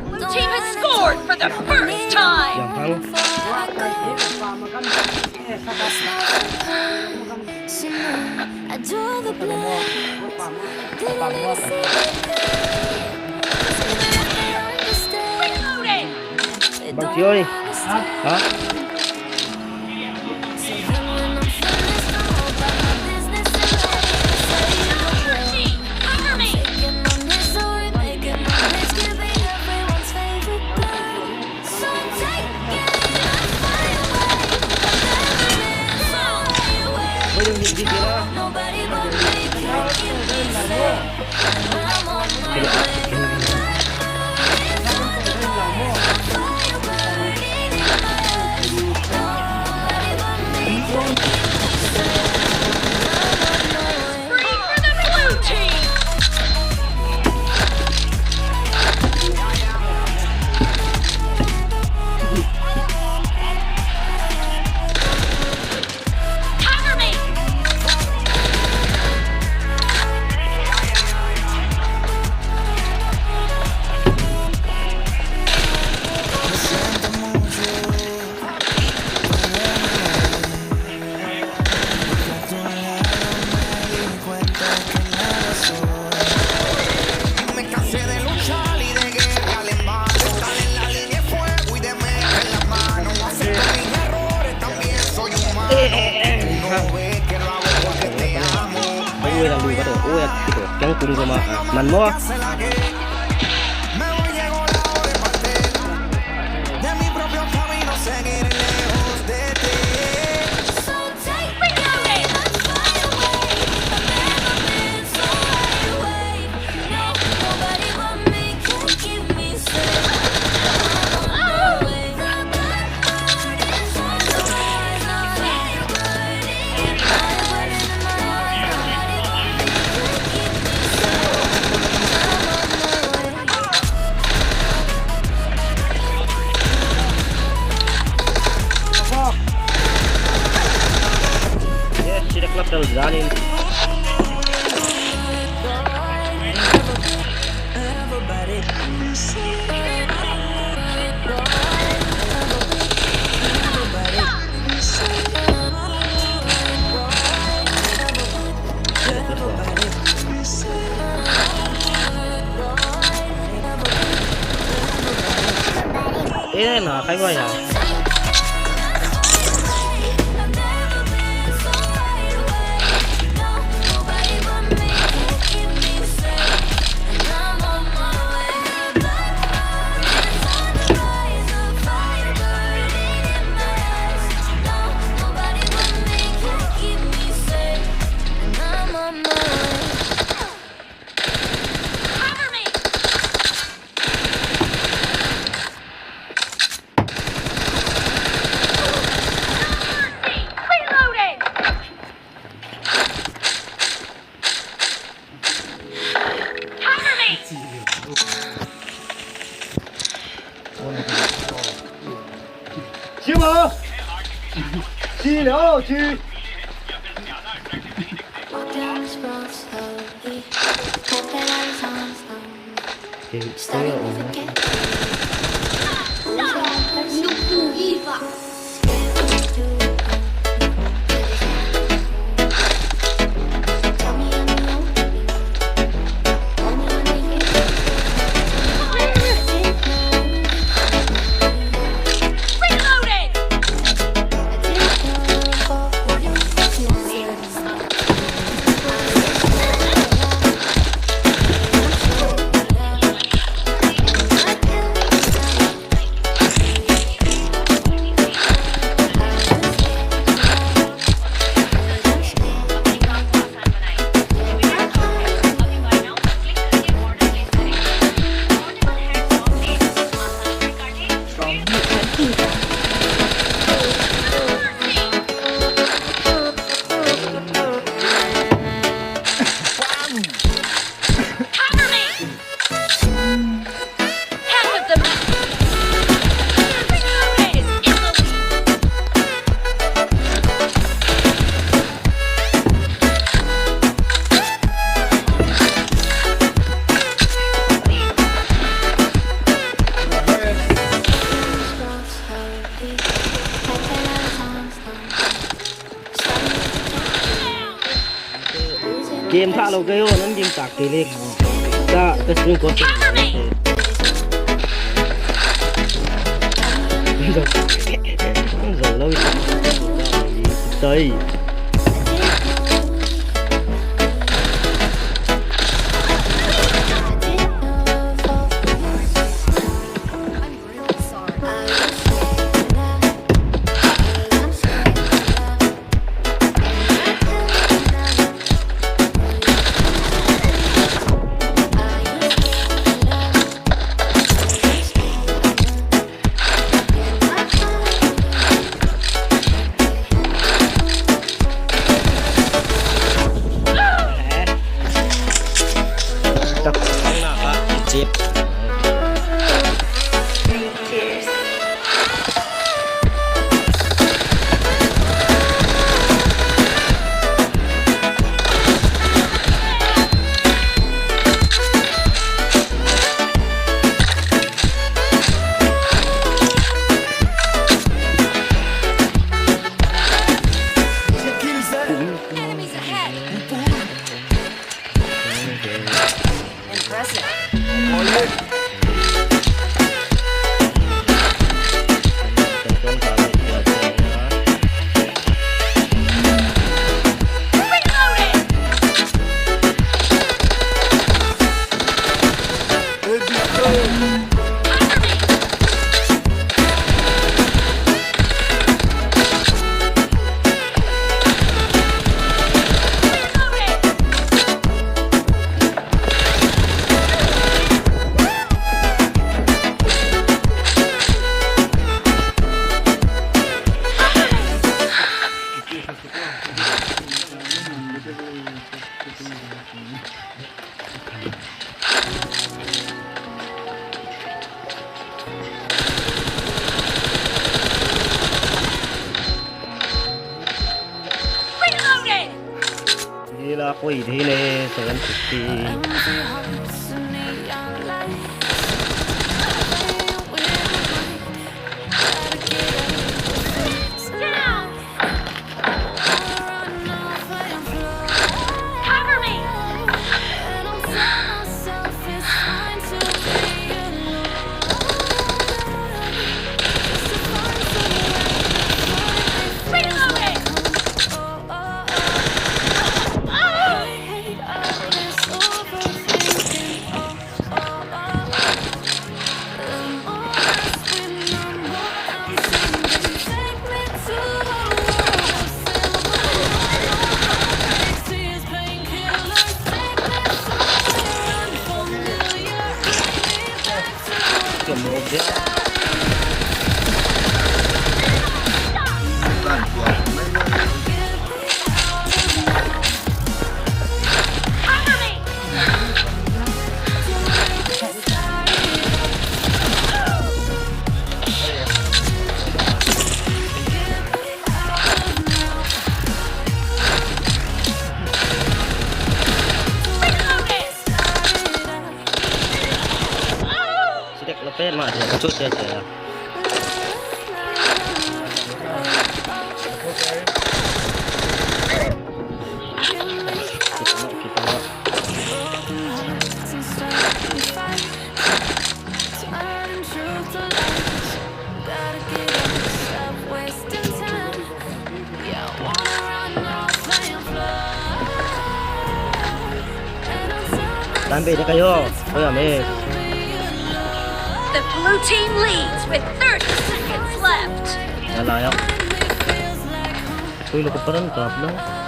Blue team has scored for the first time. อย่างพัง I draw the blood. Didn't even see Reloading. it. บางทีเอ้ยฮะ Cover me. Mới đừng nhìn gì kia đó. Free for the blue team. Cover me. Me cansé de luchar y de guerra al embate, estar en la línea de fuego y de meter las manos. Acepto mis errores, también soy humano. No ves que lo hago porque te amo. Ui là lùi bắt đầu. Ui là cái tổ kéo cùng rồi mà. Màn mò. Hace la que me voy, llegó la hora de partir de mi propio camino, seguir lejos de ti. Reloading. Yes, sudah klub terjadi. Nah, kayak gue ya. Cover me. Reloading. Cover me. Chiếm hả? Chi nữa chi? Thì tôi ở Reloading. game follow kayo ng game tactics sa screen ko rồi lâu tới tập thắng nào cả chip Enemies ahead. Impressive. Reloading. Cover me. Reloading. Reloading. gila ako thế này 750 Down. Cover me. Reloading. kiểu một đấy Cover me. Reloading. Sidak lepet mah dia kecut aja Sampai dia kayo miss The blue team leads with 30 seconds left. Wala yun. Uy, lukot pa rin, top lang.